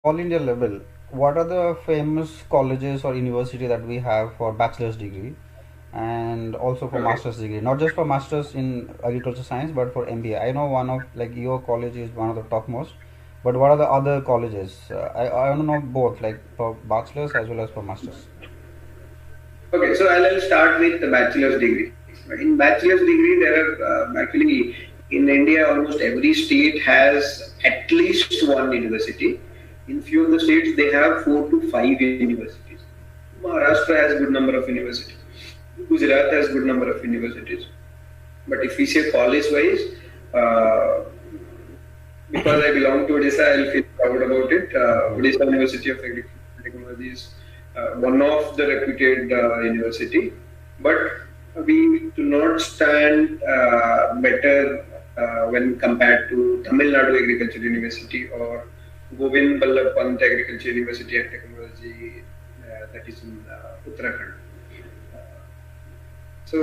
all India level, what are the famous colleges or university that we have for bachelor's degree and also for Okay. master's degree? Not just for master's in agriculture science, but for MBA. I know one of like your college is one of the topmost, but what are the other colleges? I don't know both, like for bachelor's as well as for master's. Okay, so I'll start with the bachelor's degree. In bachelor's degree, there are actually in India almost every state has at least one university. In few of the states, they have 4 to 5 universities. Maharashtra has good number of universities. Gujarat has good number of universities. But if we say college-wise, uh, because I belong to Odisha, I'll feel proud about it. Okay. Odisha University of Agriculture and Technology is one of the reputed university, but we do not stand better when compared to Tamil Nadu Agriculture University or Govind Ballabh Pant Agriculture University and Technology that is in Uttarakhand. So,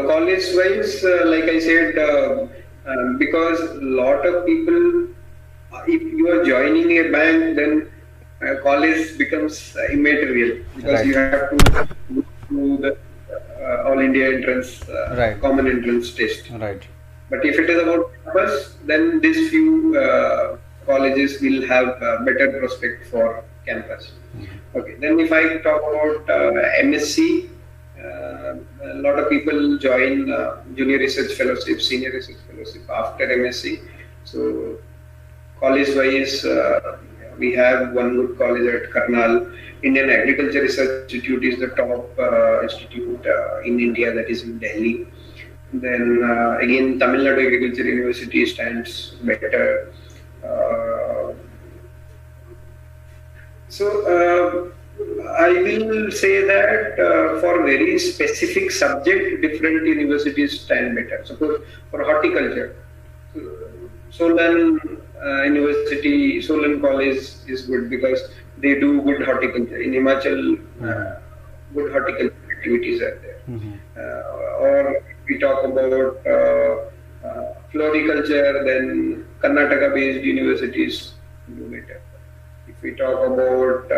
college-wise, like I said, because a lot of people, if you are joining a bank, then college becomes immaterial because Right. you have to go through the All India entrance, Right. common entrance test. Right. But if it is about campus, then these few colleges will have better prospect for campus. Okay, then if I talk about MSc, a lot of people join junior research fellowship, senior research fellowship after MSc. So college-wise, we have one good college at Karnal. Indian Agriculture Research Institute is the top institute in India, that is in Delhi. Then again, Tamil Nadu Agriculture University stands better. Uh, I will say that for very specific subject, different universities stand better. Suppose for horticulture, Solan University, Solan College is good because they do good horticulture. In Himachal, Mm-hmm. good horticulture activities are there. Mm-hmm. Or if we talk about floriculture, then Karnataka-based universities do better. If we talk about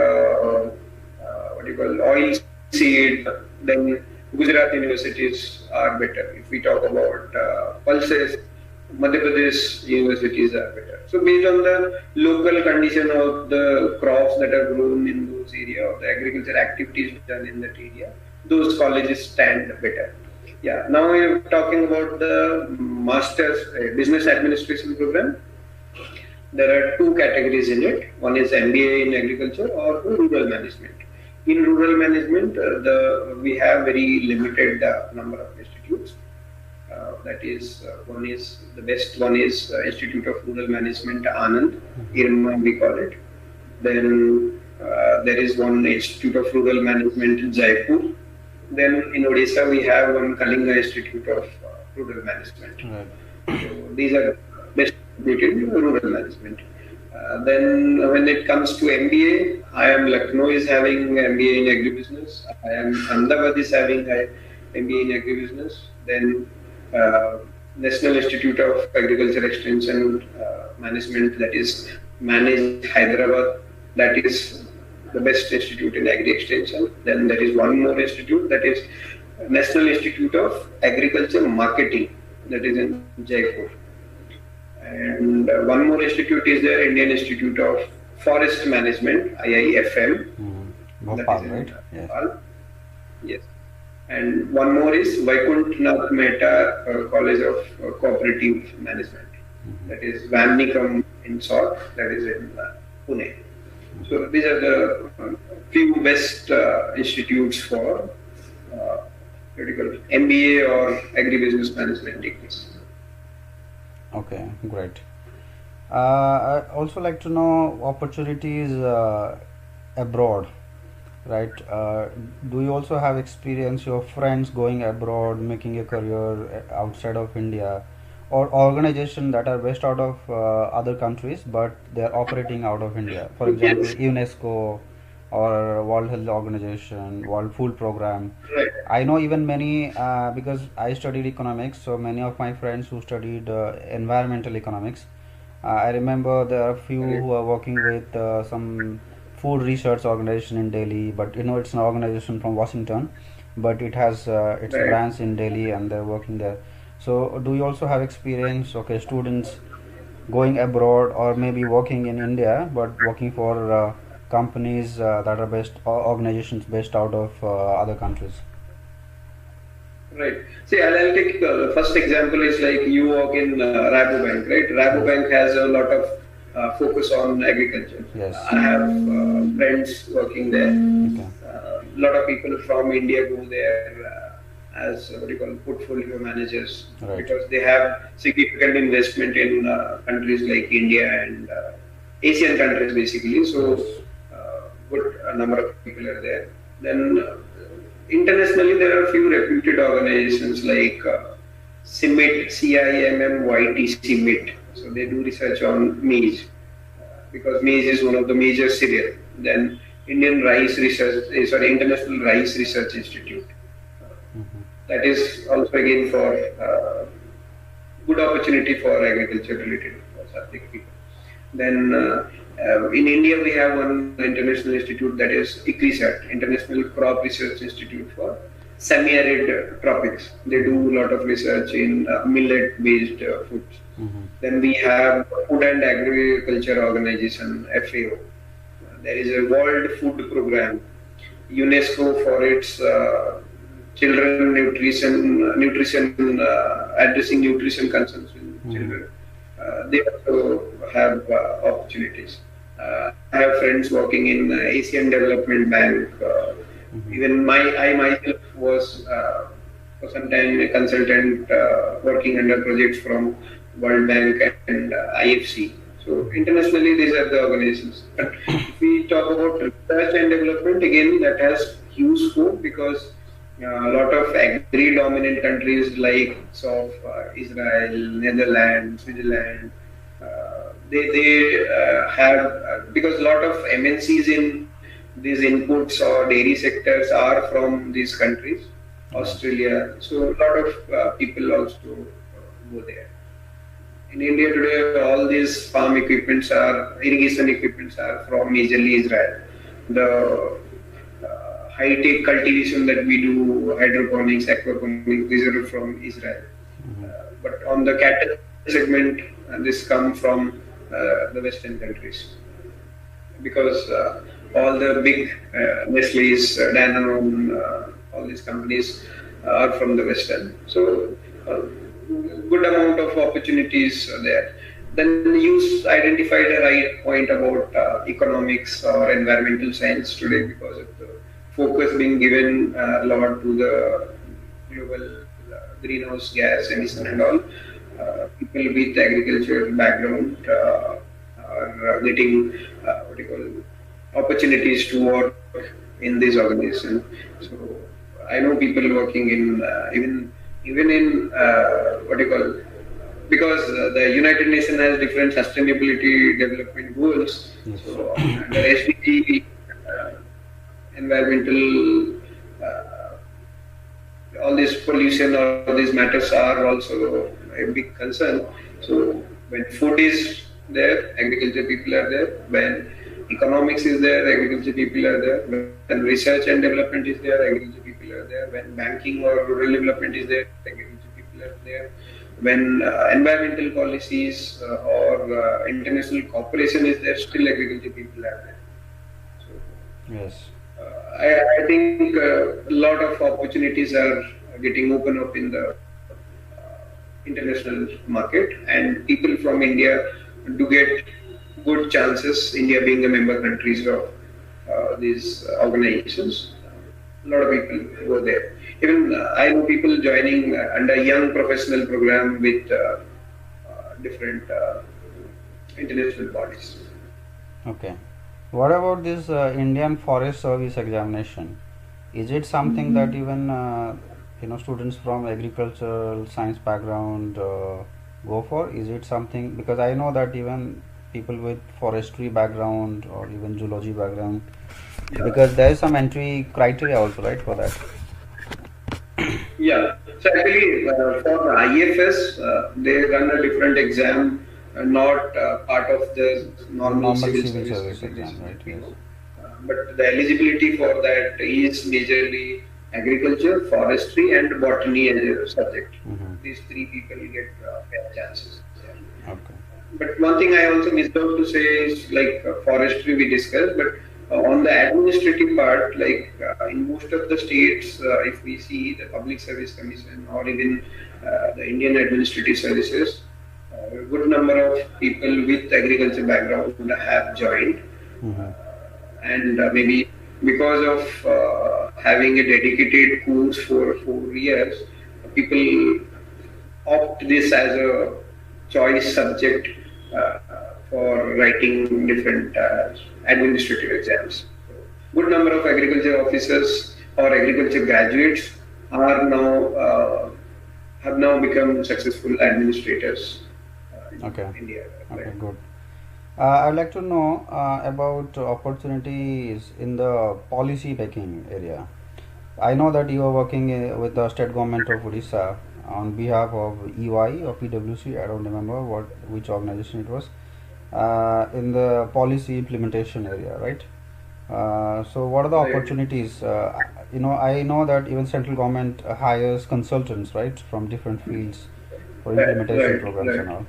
what you call oil seed, then Gujarat universities are better. If we talk about pulses, Madhya Pradesh universities are better. So based on the local condition of the crops that are grown in those area or the agriculture activities done in that area, those colleges stand better. Yeah. Now we're talking about the master's business administration program. There are two categories in it. One is MBA in agriculture or rural management. In rural management, we have very limited number of institutes. That is, one is the best one is Institute of Rural Management Anand, IRMA we call it. Then there is one Institute of Rural Management Jaipur. Then in Odisha we have one Kalinga Institute of Rural Management. Right. So these are best instituted in rural management. Then when it comes to MBA, I am Lucknow is having MBA in agribusiness. I am Ahmedabad is having MBA in agribusiness. Then National Institute of Agriculture Extension Management, that is managed Hyderabad. That is the best institute in agri extension. Then there is one more institute, that is National Institute of Agriculture Marketing, that is in Jaipur. And one more institute is there, Indian Institute of Forest Management, IIFM, Mm-hmm. that is Bhopal, in right? Yes. Bhopal. Yes. And one more is Vaikunt Nath Mehta College of Cooperative Management, that is Vamnikam in short, that is in Pune. So these are the few best institutes for uh, critical MBA or agribusiness management degrees. Okay, great. I also like to know opportunities abroad, right? Do you also have experience, your friends going abroad, making a career outside of India, or organizations that are based out of other countries but they are operating out of India? For example, Yes, UNESCO or World Health Organization, World Food Program. right. I know even many because I studied economics, so many of my friends who studied environmental economics, I remember there are few Correct. who are working with some food research organization in Delhi, but it's an organization from Washington, but it has its Right. branch in Delhi and they're working there. So, do you also have experience? Okay, students going abroad or maybe working in India, but working for companies that are based or organizations based out of other countries. Right. See, I'll take the first example is like you work in Rabobank, right? Yes. Rabobank has a lot of focus on agriculture. Yes. I have friends working there. Okay. A lot of people from India go there as what you call portfolio managers Right. because they have significant investment in countries like India and Asian countries basically. Yes. So, good number of people are there. Then internationally, there are few reputed organizations like CIMMYT, CIMMYT. So they do research on maize because maize is one of the major cereal. Then Indian Rice Research, International Rice Research Institute. Mm-hmm. That is also again for good opportunity for agriculture related subject people. Then in India we have one international institute that is ICRISAT, International Crop Research Institute for semi-arid tropics. They do a lot of research in millet-based foods. Mm-hmm. Then we have Food and Agriculture Organization (FAO). There is a World Food Program, UNESCO for its children nutrition addressing nutrition concerns in children. They also have opportunities. I have friends working in Asian Development Bank. Even I myself was for some time a consultant working under projects from World Bank and IFC. So internationally, these are the organizations. But if we talk about research and development, again, that has huge scope because a lot of agri-dominant countries like Israel, Netherlands, Switzerland, they have because a lot of MNCs in these inputs or dairy sectors are from these countries, Australia. So a lot of people also go there. In India today, all these farm equipments irrigation equipments are from majorly Israel. The high-tech cultivation that we do, hydroponics, aquaponics, these are from Israel. But on the cattle segment, this comes from the Western countries because all the big Nestle's, Danone, all these companies are from the Western. So, good amount of opportunities are there. Then you identified a right point about economics or environmental science today because of the focus being given a lot to the global greenhouse gas emission and all. People with agriculture background are getting what you call opportunities to work in this organization. So I know people working in even in what you call because the United Nations has different sustainability development goals. Yes. So under SDG, environmental, all this pollution or these matters are also a big concern. So when food is there, agriculture people are there. When economics is there, agriculture people are there. When research and development is there, agriculture people are there. When banking or rural development is there, agriculture people are there. When environmental policies or international cooperation is there, still agriculture people are there. So, Yes. I think a lot of opportunities are getting open up in the international market, and people from India do get good chances. India being a member countries of these organizations, a lot of people go there. Even I know people joining under young professional program with different international bodies. Okay. What about this Indian Forest Service examination? Is it something that even students from agricultural science background go for? Is it something because I know that even people with forestry background or even zoology background, because there is some entry criteria also, right, for that. Yeah. So actually, for IFS, they run a different exam not part of the The normal normal civil civil service service exam, preparation right? that we Yes. know. But the eligibility for that is majorly agriculture, forestry, and botany as a subject. Mm-hmm. These three people get fair chances there. Okay. But one thing I also missed out to say is like forestry we discussed, but on the administrative part, like in most of the states, if we see the Public Service Commission or even the Indian Administrative Services, a good number of people with agriculture background have joined, Mm-hmm. and maybe because of having a dedicated course for 4 years, people opt this as a choice subject for writing different administrative exams. So, good number of agriculture officers or agriculture graduates are now have now become successful administrators in Okay. India. Okay. Right? Good. I'd like to know about opportunities in the policy making area. I know that you are working with the state government of Odisha on behalf of EY or PwC. I don't remember which organization it was in the policy implementation area, right? So, what are the Right. opportunities? I know that even central government hires consultants, right, from different fields for implementation Right. programs Right. and all.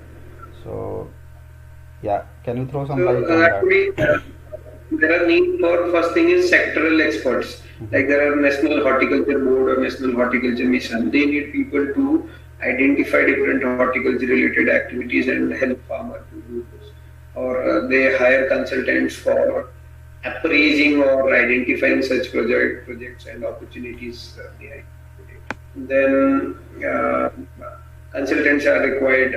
So, yeah, can you throw some So light on that? actually, there are need for first thing is sectoral experts. Mm-hmm. Like there are National Horticulture Board or National Horticulture Mission. They need people to identify different horticulture related activities and help farmer to do this. Or they hire consultants for appraising or identifying such projects and opportunities behind it. Then consultants are required,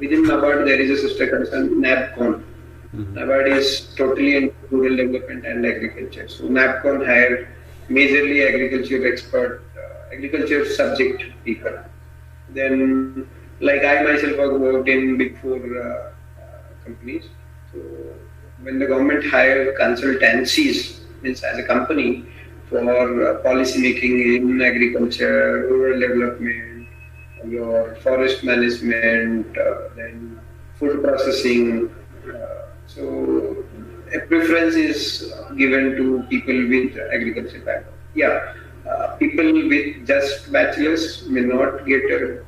within NABARD there is a sister concern, NABCON. Mm-hmm. NABARD is totally in rural development and agriculture. So NABCON hired majorly agriculture subject people. Then, like I myself have worked in big four companies. So when the government hire consultancies, means as a company for policy making in agriculture, rural development, your forest management, then food processing. So a preference is given to people with agriculture background. Yeah, people with just bachelors may not get a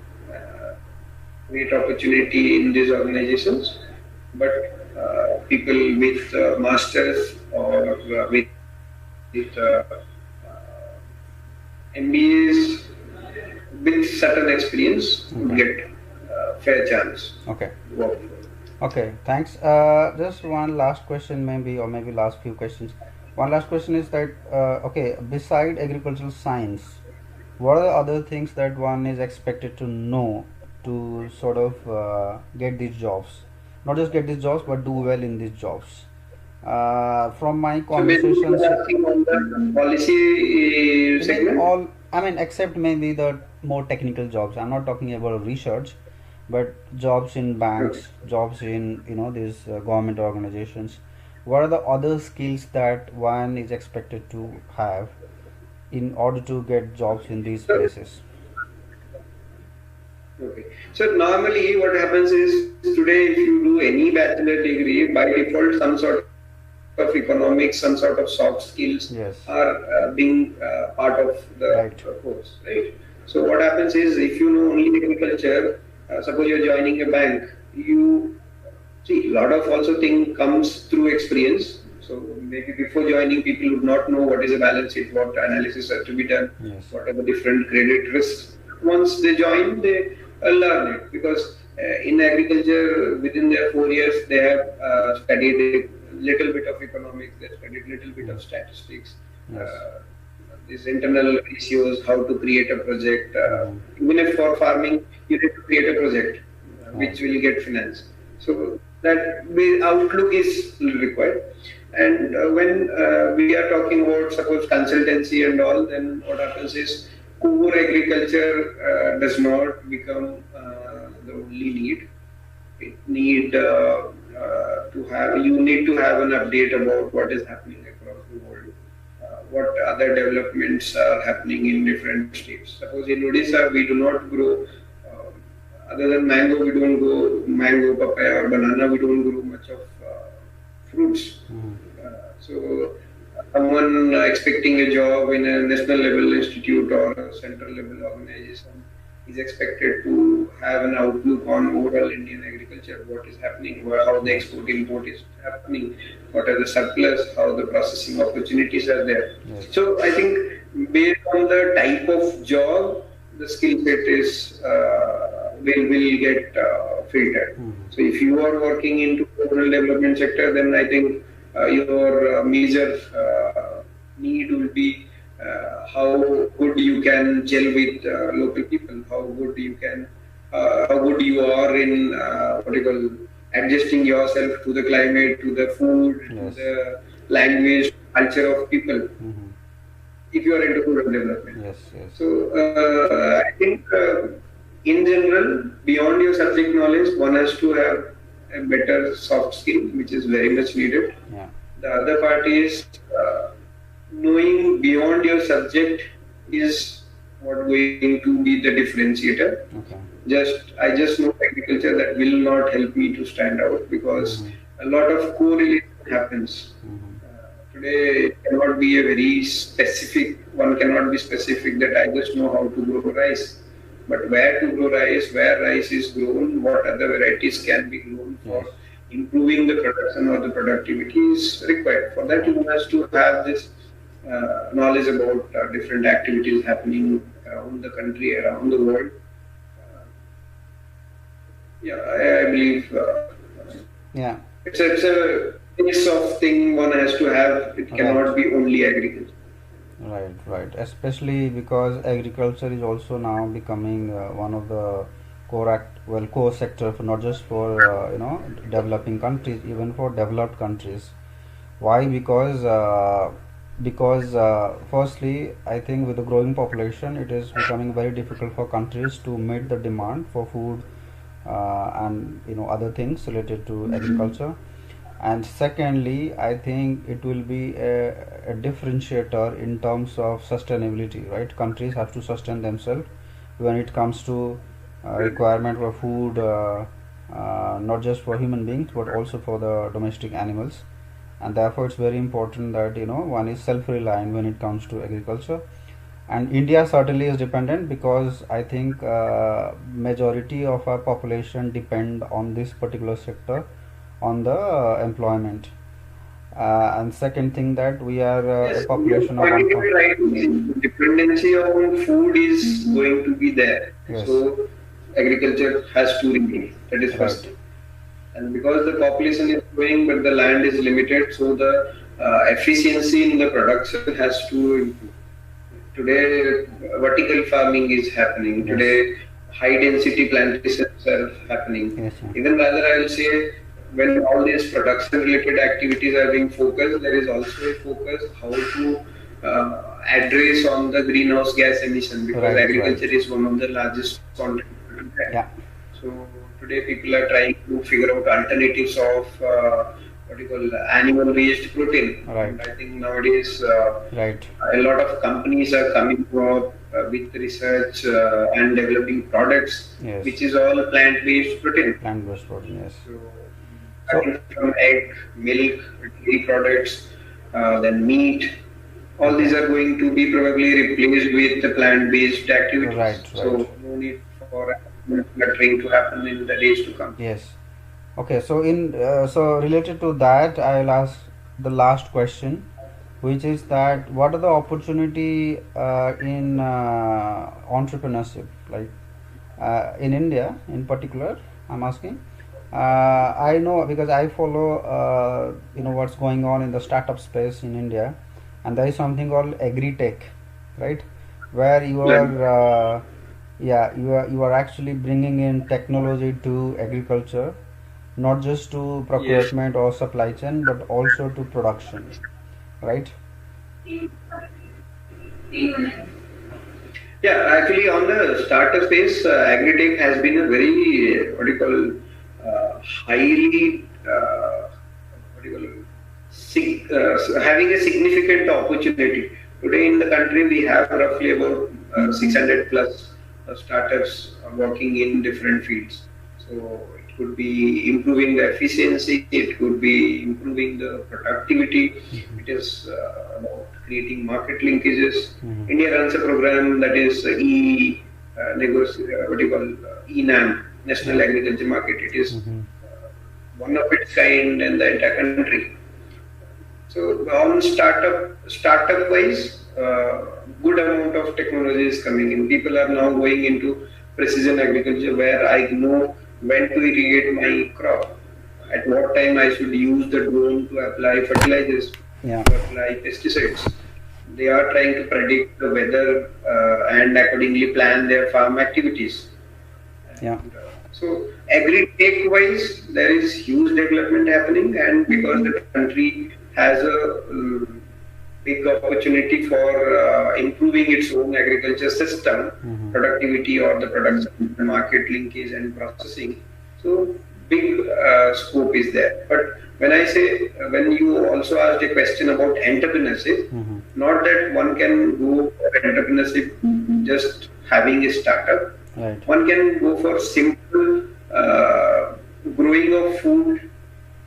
great opportunity in these organizations, but people with masters or with MBAs with certain experience would Okay. get fair chance Okay. to work for. Okay, thanks. Just one last question, maybe, or maybe last few questions. One last question is that, okay, beside agricultural science, what are the other things that one is expected to know to sort of get these jobs? Not just get these jobs, but do well in these jobs. From my So basically, conversations, you're asking on the policy I mean, segment. except maybe the more technical jobs. I'm not talking about research, but jobs in Okay. banks, jobs in these government organizations. What are the other skills that one is expected to have in order to get jobs in these So, places? okay. So normally what happens is today if you do any bachelor degree, by default some sort of economics, some sort of soft skills are Yes, being part of the right. course, right? So what happens is if you know only agriculture, suppose you're joining a bank, you see a lot of also thing comes through experience. So maybe before joining, people would not know what is a balance sheet, what analysis has to be done, Yes, what are the different credit risks. Once they join, they learn it because in agriculture, within their 4 years, they have studied a little bit of economics, they studied little bit of yes, statistics, yes. uh, these internal ratios, how to create a project. Mm-hmm. Even if for farming, you need to create a project Right. which will get financed. So that outlook is required. And when we are talking about suppose consultancy and all, then what happens is core agriculture does not become the only need. It need to have you need to have an update about what is happening across the world. What other developments are happening in different states. Suppose in Odisha we do not grow Other than mango, we don't go mango, papaya, or banana. We don't grow much of fruits. So someone expecting a job in a national level institute or a central level organization is expected to have an outlook on overall Indian agriculture, what is happening, how the export import is happening, what are the surplus, how the processing opportunities are there. Yes. So I think based on the type of job, the skill set is will get filtered. So if you are working into rural development sector, then I think your major need will be how good you can gel with local people, how good you are in what do you call adjusting yourself to the climate, to the food, to Yes. the language, culture of people. If you are into rural development, Yes. Yes. so I think in general, beyond your subject knowledge, one has to have a better soft skill, which is very much needed. Yeah. The other part is knowing beyond your subject is what going to be the differentiator. Okay. I just know agriculture, that will not help me to stand out, because a lot of correlation happens. Today it cannot be a very specific. One cannot be specific that I just know how to grow rice. But where to grow rice, where rice is grown, what other varieties can be grown for improving the production or the productivity is required. For that, you must to have this knowledge about different activities happening around the country, around the world. I believe Yeah. it's a mix of thing one has to have. It cannot be only agriculture. Right. Especially because agriculture is also now becoming one of the core sector for not just for developing countries, even for developed countries. Why? Because firstly, I think with the growing population, it is becoming very difficult for countries to meet the demand for food and other things related to agriculture. And secondly, I think it will be a differentiator in terms of sustainability, right? Countries have to sustain themselves when it comes to requirement for food, not just for human beings but also for the domestic animals. And therefore it's very important that one is self-reliant when it comes to agriculture. And India certainly is dependent, because I think majority of our population depend on this particular sector, on the employment. And second thing, that we are a population of one. Right, dependency on food is going to be there. Yes. So agriculture has to remain. That is first. Right. And because the population is growing but the land is limited, so the efficiency in the production has to improve. Today, vertical farming is happening. Yes. Today, high density plantations are happening. Yes, sir. Even rather, I will say, when all these production related activities are being focused, there is also a focus how to address on the greenhouse gas emission, because agriculture is one of the largest contributors. Yeah. So today people are trying to figure out alternatives of animal based protein. Right. And I think nowadays Right. a lot of companies are coming up with research and developing products, Yes. which is all plant based protein. Plant-based protein. Yes. So starting from egg, milk, dairy products, then meat, all these are going to be probably replaced with the plant-based activities. Right. So no need for cluttering to happen in the days to come. Yes. Okay. So so related to that, I'll ask the last question, which is that what are the opportunity in entrepreneurship, like in India in particular? I'm asking. I know, because I follow what's going on in the startup space in India, and there is something called Agri Tech, right, where you are you are actually bringing in technology to agriculture, not just to procurement or supply chain, but also to production, right? Yeah, actually, on the startup space, agri-tech has been a very highly having a significant opportunity. Today in the country, we have roughly about 600 plus startups working in different fields. So it could be improving the efficiency, it could be improving the productivity. It is about creating market linkages. Mm-hmm. India runs a program that is what do you call ENAM, National Yeah. Agriculture Market. It is Mm-hmm. one of its kind in the entire country. So on startup wise, good amount of technology is coming in. People are now going into precision agriculture where I know when to irrigate my crop, at what time I should use the drone to apply fertilizers, Yeah. to apply pesticides. They are trying to predict the weather and accordingly plan their farm activities. Yeah. And, so agri-tech wise, there is huge development happening, and because the country has a big opportunity for improving its own agriculture system, Mm-hmm. productivity or the production, market linkage and processing. So big scope is there. But when I say, when you also asked a question about entrepreneurship, Mm-hmm. not that one can go for entrepreneurship just having a startup. Right. One can go for simple growing of food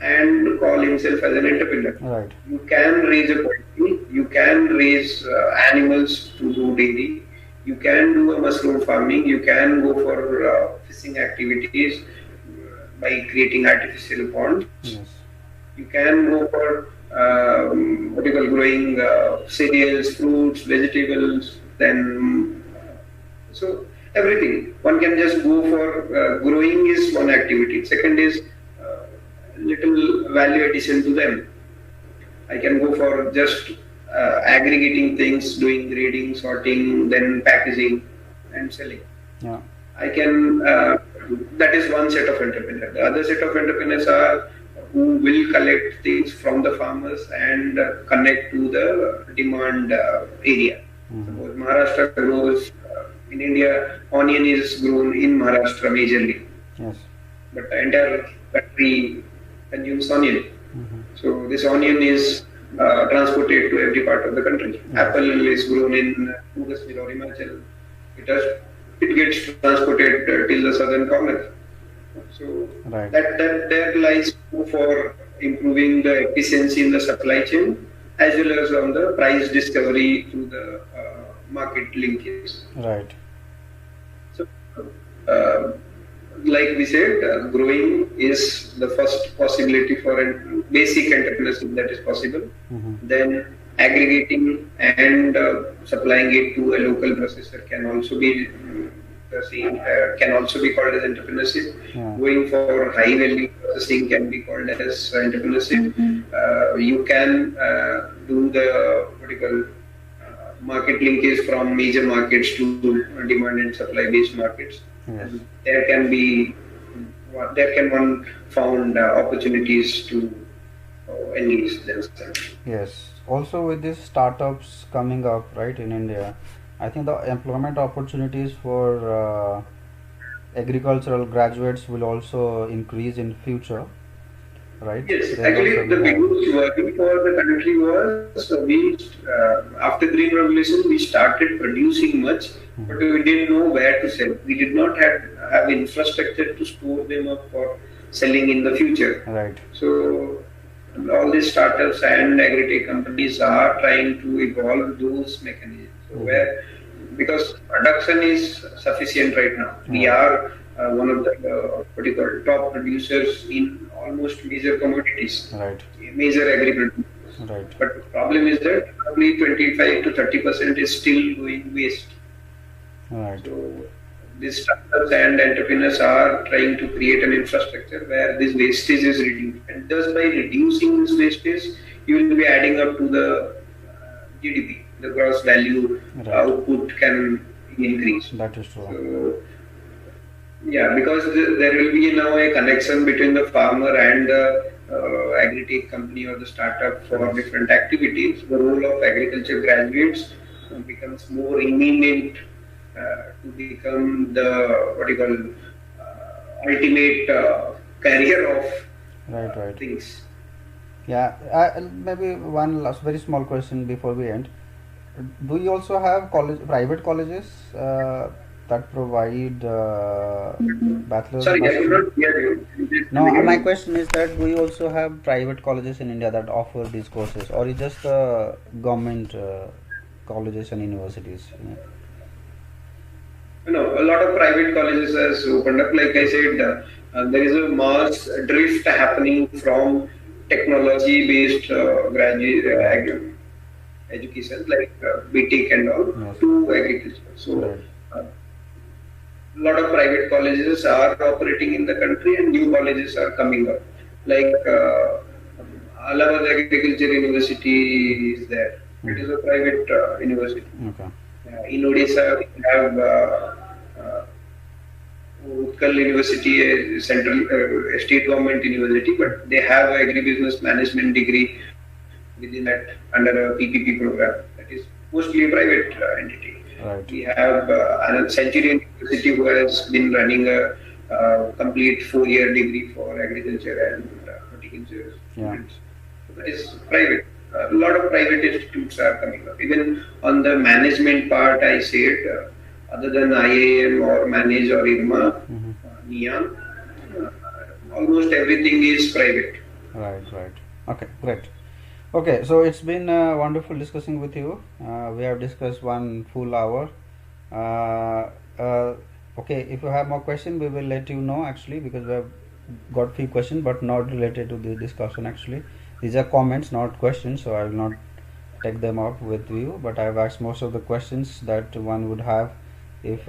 and call himself as an entrepreneur. Right. You can raise a poultry, you can raise animals to do dairy, you can do a mushroom farming, you can go for fishing activities by creating artificial ponds. Yes. You can go for what you call growing cereals, fruits, vegetables, then so everything. One can just go for growing is one activity. Second is little value addition to them. I can go for just aggregating things, doing grading, sorting, then packaging and selling. Yeah. I can, that is one set of entrepreneurs. The other set of entrepreneurs are who will collect things from the farmers and connect to the demand area. Mm-hmm. Suppose Maharashtra grows, in India, onion is grown in Maharashtra majorly, Yes. but the entire country consumes onion. Mm-hmm. So this onion is transported to every part of the country. Yes. Apple is grown in Kashmir or Himachal. It gets transported till the southern corner. So Right. that there lies for improving the efficiency in the supply chain as well as on the price discovery through the market linkages. Right. So, uh, like we said, growing is the first possibility for a basic entrepreneurship that is possible. Mm-hmm. Then aggregating and supplying it to a local processor can also be can also be called as entrepreneurship. Yeah. Going for high value processing can be called as entrepreneurship. You can do the what you call market linkage from major markets to demand and supply based markets. Yes. And there can one found opportunities to engage themselves. Yes. Also, with these startups coming up, right, in India, I think the employment opportunities for agricultural graduates will also increase in future, right? Yes, They'll actually, also the be biggest worry for the country was after Green Revolution, we started producing much, but we didn't know where to sell. We did not have infrastructure to store them up for selling in the future. right. So, all these startups and agri-tech companies are trying to evolve those mechanisms. So where because production is sufficient right now, we are one of the what you call top producers in almost major commodities, Right. major agri producers. Right. But the problem is that only 25 to 30% is still going waste. Right. So these startups and entrepreneurs are trying to create an infrastructure where this wastage is reduced, and just by reducing this wastage, you will be adding up to the GDP, the gross value Right. output can increase. That is true. So, yeah, because there will be now a connection between the farmer and the agri-tech company or the startup for different activities. The role of agriculture graduates becomes more imminent to become the what you call ultimate carrier of Right. Right. things. Yeah. Maybe one last very small question before we end. Do you also have private colleges that provide bachelor's Sorry, I could master. not hear you. Can you just No, come my again? question is that do you also have private colleges in India that offer these courses, or is just government colleges and universities? No, a lot of private colleges has opened up. Like I said, there is a mass drift happening from technology-based graduate Right. education, like BTech and all, Yes. to agriculture. So, Right. a lot of private colleges are operating in the country, and new colleges are coming up. Like Allahabad Agriculture University is there. It is a private university. Okay. In Odisha, we have Utkal University, a central state government university, but they have an agribusiness management degree within that under a PPP program. That is mostly a private entity. Right. We have another Centurion University who has been running a complete 4-year degree for agriculture and horticulture Yeah. students. So that is private. A lot of private institutes are coming up. Even on the management part, I said, other than IAM or Manage or IRMA, NIAM, almost everything is private. Right. Right. Okay. Great. Okay, so it's been wonderful discussing with you. We have discussed 1 full hour. Uh, uh, okay, if you have more questions, we will let you know actually, because we have got few questions, but not related to the discussion actually. These are comments, not questions, so I will not take them up with you. But I have asked most of the questions that one would have if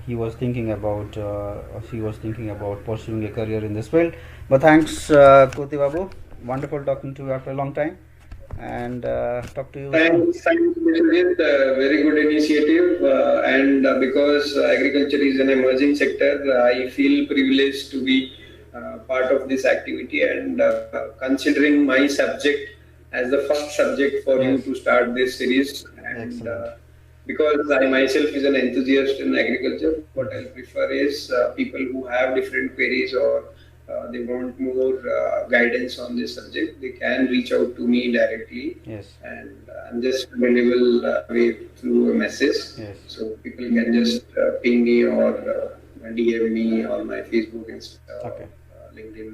he was thinking about or she was thinking about pursuing a career in this field. But thanks, Koti Babu. Wonderful talking to you after a long time, and talk to you soon. Thanks, Mr. Jit. Very good initiative. And because agriculture is an emerging sector, I feel privileged to be part of this activity, and considering my subject as the first subject for you Yes. to start this series. And Excellent. because I myself is an enthusiast in agriculture, what I'll prefer is people who have different queries or they want more guidance on this subject, they can reach out to me directly, Yes. and I'm just available through a message. Yes. So people can just ping me or DM me on my Facebook, Insta, Okay. LinkedIn,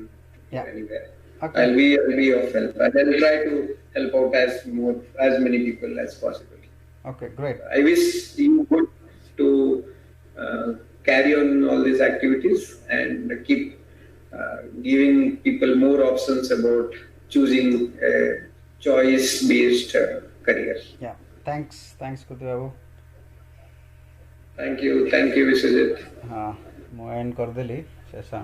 Yeah. or anywhere. Okay. I'll be of help, and I'll try to help out as many people as possible. Okay. Great. I wish you would to carry on all these activities and keep giving people more options about choosing a choice-based career. Yeah. Thanks. Thanks, Koti Babu. Thank you, Vishwajit. हाँ, ମୁଁ end କରିଦେଲି session.